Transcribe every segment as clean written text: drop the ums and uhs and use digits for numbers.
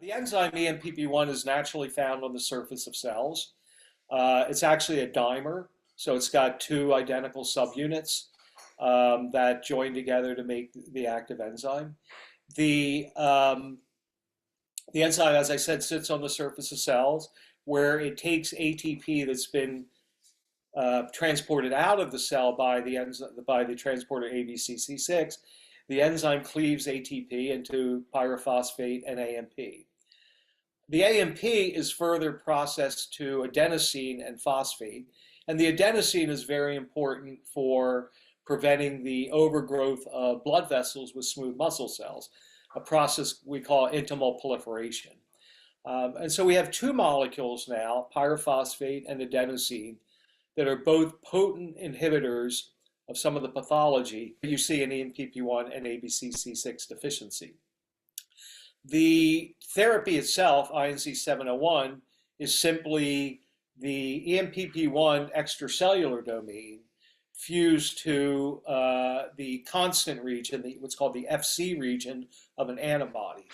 The enzyme ENPP1 is naturally found on the surface of cells. It's actually a dimer, so it's got two identical subunits that join together to make the active enzyme. The enzyme, as I said, sits on the surface of cells where it takes ATP that's been transported out of the cell by the transporter ABCC6. The enzyme cleaves ATP into pyrophosphate and AMP. The AMP is further processed to adenosine and phosphate, and the adenosine is very important for preventing the overgrowth of blood vessels with smooth muscle cells, a process we call intimal proliferation. And so we have two molecules now, pyrophosphate and adenosine, that are both potent inhibitors of some of the pathology you see in ENPP1 and ABCC6 deficiency. The therapy itself, INZ701, is simply the ENPP1 extracellular domain fused to the constant region, what's called the FC region of an antibody.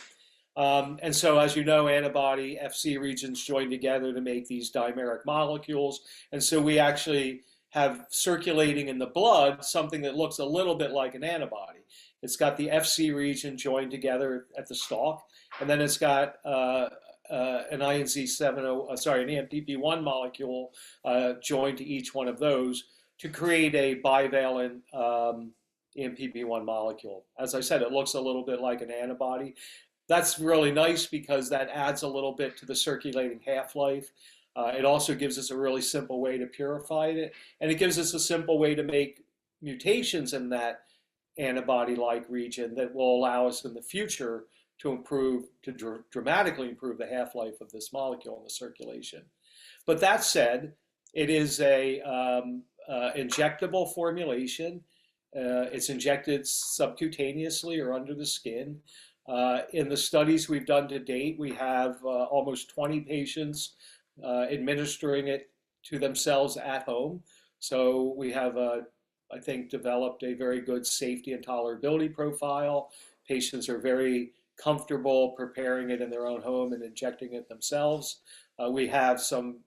And so, as you know, antibody FC regions join together to make these dimeric molecules. And so we actually have circulating in the blood something that looks a little bit like an antibody. It's got the FC region joined together at the stalk, and then it's got an ENPP1 molecule joined to each one of those to create a bivalent ENPP1 molecule. As I said, it looks a little bit like an antibody. That's really nice because that adds a little bit to the circulating half-life. It also gives us a really simple way to purify it, and it gives us a simple way to make mutations in that antibody-like region that will allow us in the future to dramatically improve the half-life of this molecule in the circulation. But that said, it is a injectable formulation. It's injected subcutaneously or under the skin. In the studies we've done to date, we have almost 20 patients administering it to themselves at home. So we have, I think, developed a very good safety and tolerability profile. Patients are very comfortable preparing it in their own home and injecting it themselves. We have some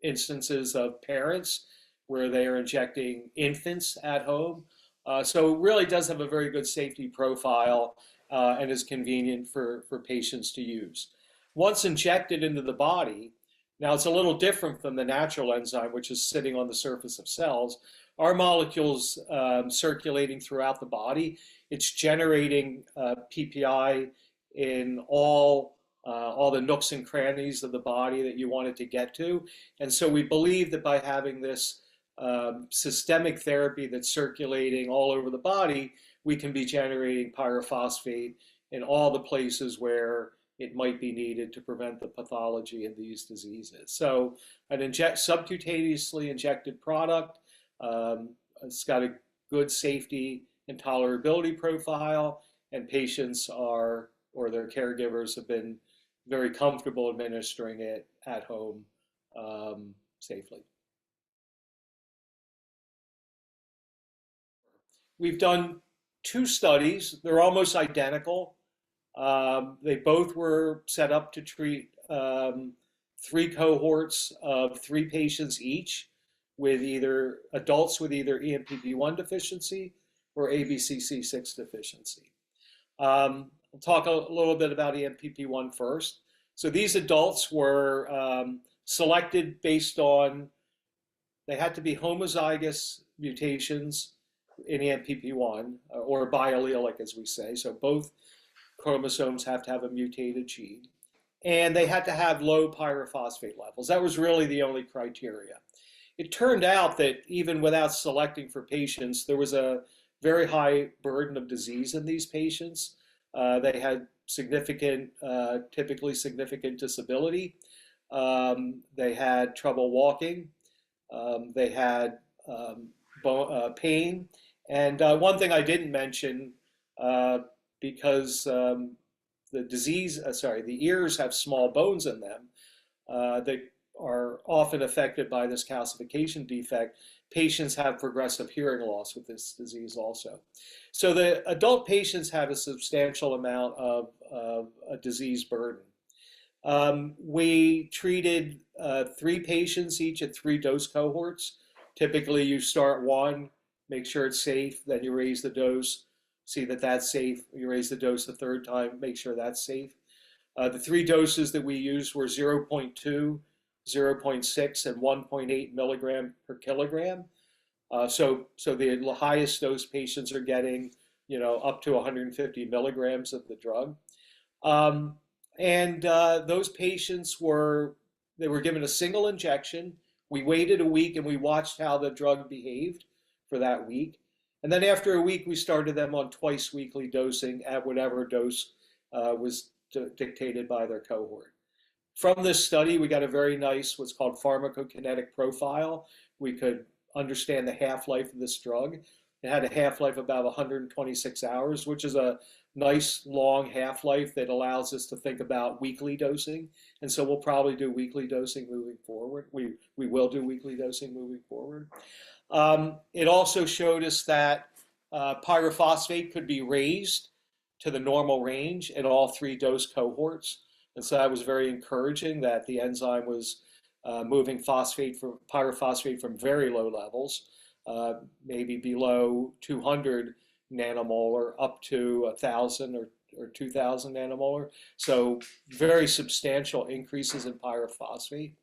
instances of parents where they are injecting infants at home. So it really does have a very good safety profile and is convenient for patients to use. Once injected into the body, now it's a little different from the natural enzyme, which is sitting on the surface of cells. Our molecule's circulating throughout the body. It's generating PPI in all the nooks and crannies of the body that you want it to get to. And so we believe that by having this systemic therapy that's circulating all over the body, we can be generating pyrophosphate in all the places where it might be needed to prevent the pathology in these diseases. So an subcutaneously injected product, it's got a good safety and tolerability profile, and patients or their caregivers have been very comfortable administering it at home safely. We've done two studies. They're almost identical. They both were set up to treat 3 cohorts of 3 patients each with either adults with either ENPP1 deficiency or ABCC6 deficiency. I'll talk a little bit about ENPP1 first. So these adults were selected based on, they had to be homozygous mutations in ENPP1 or biallelic, as we say. So both chromosomes have to have a mutated gene. And they had to have low pyrophosphate levels. That was really the only criteria. It turned out that even without selecting for patients, there was a very high burden of disease in these patients. They had significant, typically significant disability. They had trouble walking. They had pain. And one thing I didn't mention, because the ears have small bones in them that are often affected by this calcification defect. Patients have progressive hearing loss with this disease also. So the adult patients have a substantial amount of a disease burden. We treated 3 patients each at 3 dose cohorts. Typically, you start one, make sure it's safe, then you raise the dose, see that that's safe. You raise the dose the third time, make sure that's safe. The 3 doses that we used were 0.2, 0.6, and 1.8 milligram per kilogram. So the highest dose patients are getting, up to 150 milligrams of the drug. Those patients were given a single injection. We waited a week and we watched how the drug behaved for that week. And then after a week, we started them on twice weekly dosing at whatever dose was dictated by their cohort. From this study, we got a very nice, what's called pharmacokinetic profile. We could understand the half-life of this drug. It had a half-life of about 126 hours, which is a nice long half-life that allows us to think about weekly dosing. And so we'll probably do weekly dosing moving forward. We will do weekly dosing moving forward. It also showed us that pyrophosphate could be raised to the normal range in all 3 dose cohorts. And so that was very encouraging that the enzyme was moving pyrophosphate from very low levels, maybe below 200 nanomolar up to 1,000 or 2,000 nanomolar. So very substantial increases in pyrophosphate.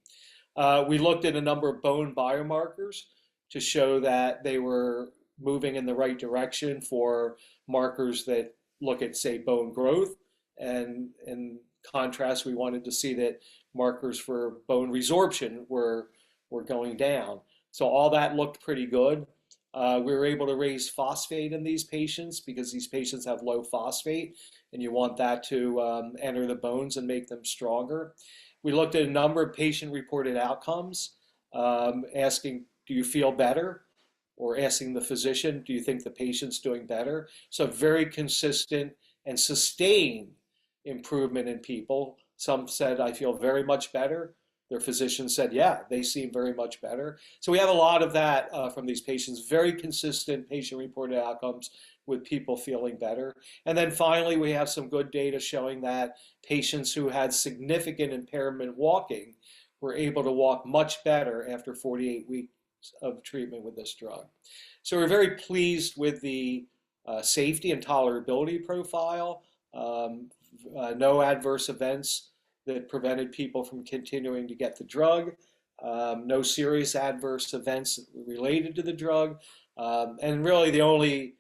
We looked at a number of bone biomarkers to show that they were moving in the right direction for markers that look at, say, bone growth. And in contrast, we wanted to see that markers for bone resorption were going down. So all that looked pretty good. We were able to raise phosphate in these patients because these patients have low phosphate, and you want that to enter the bones and make them stronger. We looked at a number of patient-reported outcomes, asking, do you feel better? Or asking the physician, do you think the patient's doing better? So very consistent and sustained improvement in people. Some said, I feel very much better. Their physician said, yeah, they seem very much better. So we have a lot of that from these patients, very consistent patient-reported outcomes with people feeling better. And then finally, we have some good data showing that patients who had significant impairment walking were able to walk much better after 48 weeks of treatment with this drug. So we're very pleased with the safety and tolerability profile. No adverse events that prevented people from continuing to get the drug. No serious adverse events related to the drug. And really the only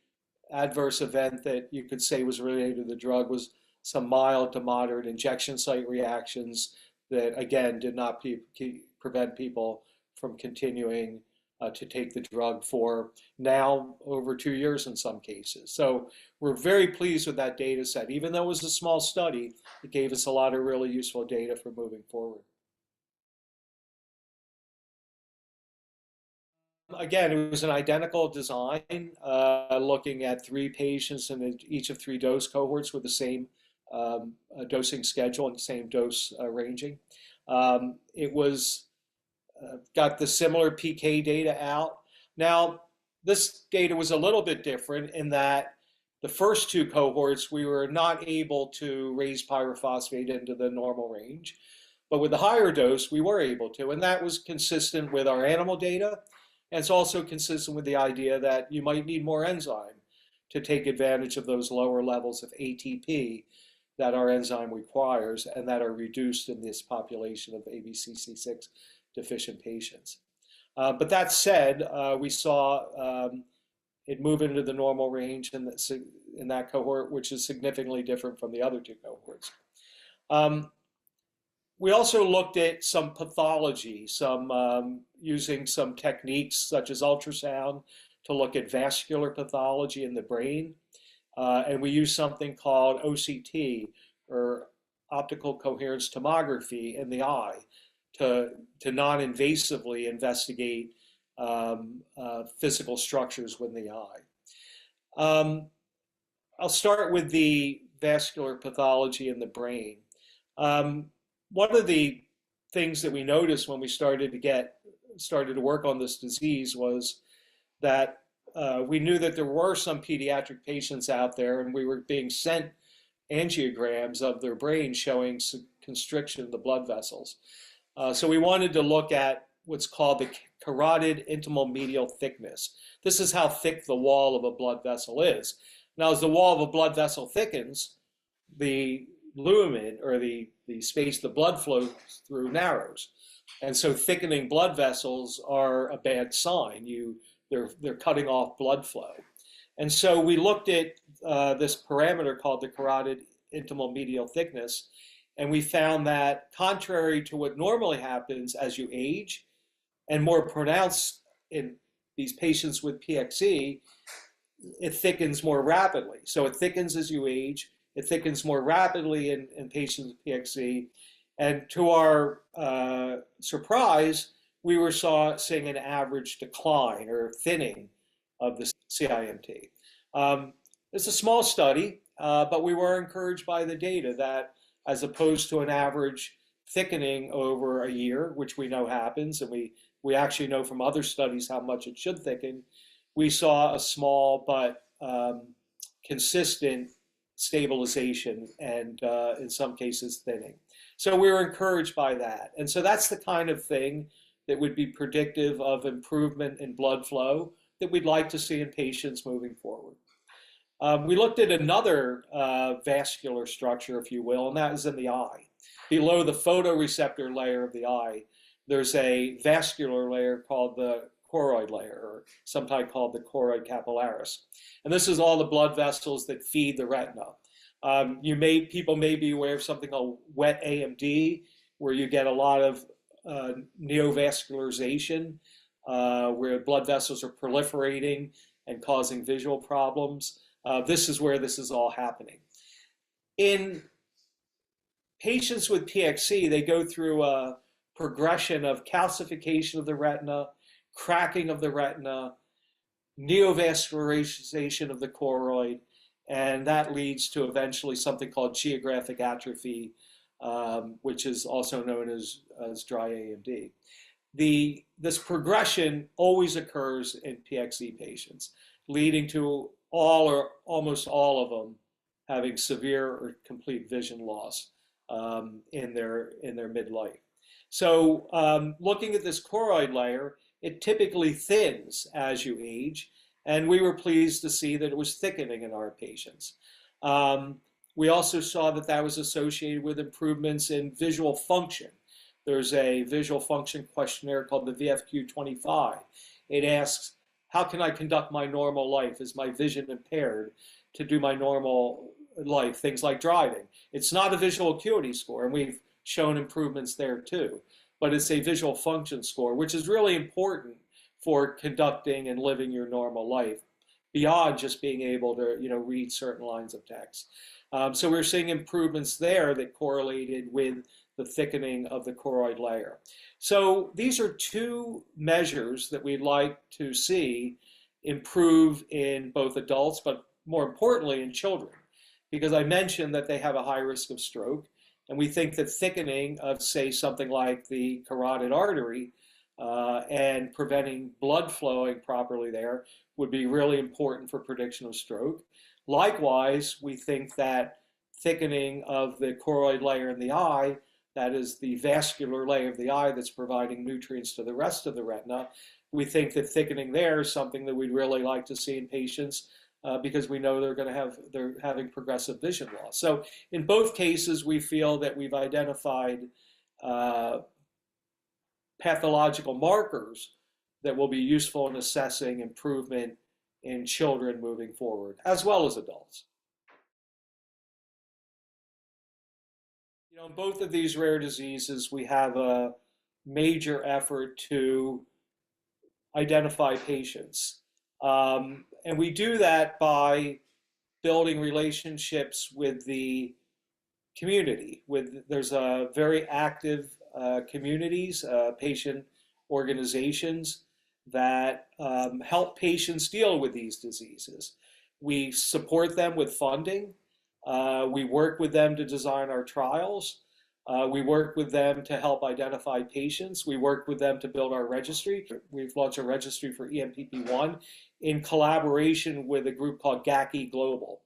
adverse event that you could say was related to the drug was some mild to moderate injection site reactions that, again, did not prevent people from continuing to take the drug for now over 2 years in some cases. So we're very pleased with that data set. Even though it was a small study, it gave us a lot of really useful data for moving forward. Again, it was an identical design, looking at 3 patients in each of 3 dose cohorts with the same dosing schedule and the same dose ranging. It was got the similar PK data out. Now, this data was a little bit different in that the first 2 cohorts, we were not able to raise pyrophosphate into the normal range. But with the higher dose, we were able to. And that was consistent with our animal data. And it's also consistent with the idea that you might need more enzyme to take advantage of those lower levels of ATP that our enzyme requires and that are reduced in this population of ABCC6 deficient patients. But that said, we saw it move into the normal range in that cohort, which is significantly different from the other 2 cohorts. We also looked at some pathology, using some techniques such as ultrasound to look at vascular pathology in the brain. And we used something called OCT, or optical coherence tomography, in the eye to non-invasively investigate physical structures within the eye. I'll start with the vascular pathology in the brain. One of the things that we noticed when we started to work on this disease was that we knew that there were some pediatric patients out there, and we were being sent angiograms of their brain showing constriction of the blood vessels. So we wanted to look at what's called the carotid intimal medial thickness. This is how thick the wall of a blood vessel is. Now, as the wall of a blood vessel thickens, the lumen, or the space the blood flows through, narrows. And so thickening blood vessels are a bad sign. They're cutting off blood flow. And so we looked at this parameter called the carotid intimal medial thickness, and we found that contrary to what normally happens as you age, and more pronounced in these patients with PXE, it thickens more rapidly. So it thickens as you age, it thickens more rapidly in patients with PXE, and to our surprise, we were seeing an average decline or thinning of the CIMT. It's a small study, but we were encouraged by the data that as opposed to an average thickening over a year, which we know happens, and we actually know from other studies how much it should thicken, we saw a small but consistent stabilization and in some cases thinning. So we were encouraged by that. And so that's the kind of thing that would be predictive of improvement in blood flow that we'd like to see in patients moving forward. We looked at another vascular structure, if you will, and that is in the eye. Below the photoreceptor layer of the eye, there's a vascular layer called the choroid layer, or sometimes called the choroid capillaris. And this is all the blood vessels that feed the retina. People may be aware of something called wet AMD, where you get a lot of neovascularization, where blood vessels are proliferating and causing visual problems. This is where this is all happening. In patients with PXE, they go through a progression of calcification of the retina, cracking of the retina, neovascularization of the choroid, and that leads to eventually something called geographic atrophy, which is also known as dry AMD. This progression always occurs in PXE patients, leading to all or almost all of them having severe or complete vision loss in their midlife. So looking at this choroid layer, it typically thins as you age, and we were pleased to see that it was thickening in our patients. We also saw that that was associated with improvements in visual function. There's a visual function questionnaire called the VFQ-25. It asks, how can I conduct my normal life? Is my vision impaired to do my normal life? Things like driving. It's not a visual acuity score, and we've shown improvements there too, but it's a visual function score, which is really important for conducting and living your normal life beyond just being able to, read certain lines of text. So we're seeing improvements there that correlated with the thickening of the choroid layer. So these are two measures that we'd like to see improve in both adults, but more importantly in children, because I mentioned that they have a high risk of stroke, and we think that thickening of, say, something like the carotid artery and preventing blood flowing properly there would be really important for prediction of stroke. Likewise, we think that thickening of the choroid layer in the eye, that is the vascular layer of the eye that's providing nutrients to the rest of the retina, we think that thickening there is something that we'd really like to see in patients because we know they're having progressive vision loss. So in both cases, we feel that we've identified pathological markers that will be useful in assessing improvement in children moving forward, as well as adults. In both of these rare diseases, we have a major effort to identify patients. And we do that by building relationships with the community. There's a very active communities, patient organizations that help patients deal with these diseases. We support them with funding. We work with them to design our trials. We work with them to help identify patients. We work with them to build our registry. We've launched a registry for ENPP1 in collaboration with a group called GACI Global.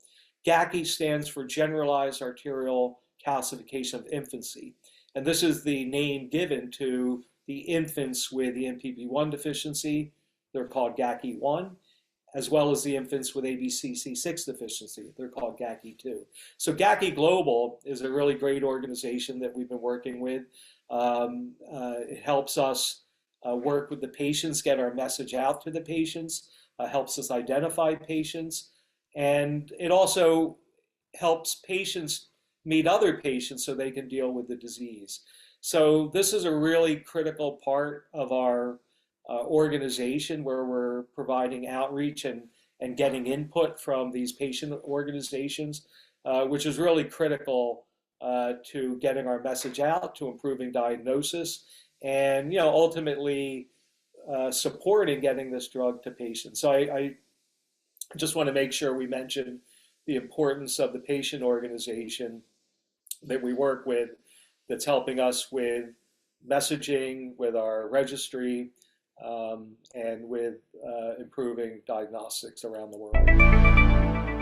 GACI stands for Generalized Arterial calcification of infancy. And this is the name given to the infants with the ENPP1 deficiency. They're called GACI1, as well as the infants with ABCC6 deficiency. They're called GACI2. So GACI Global is a really great organization that we've been working with. It helps us work with the patients, get our message out to the patients, helps us identify patients, and it also helps patients meet other patients so they can deal with the disease. So this is a really critical part of our organization, where we're providing outreach and getting input from these patient organizations, which is really critical to getting our message out, to improving diagnosis, and ultimately supporting getting this drug to patients. So I just want to make sure we mention the importance of the patient organization that we work with, that's helping us with messaging, with our registry, and with improving diagnostics around the world.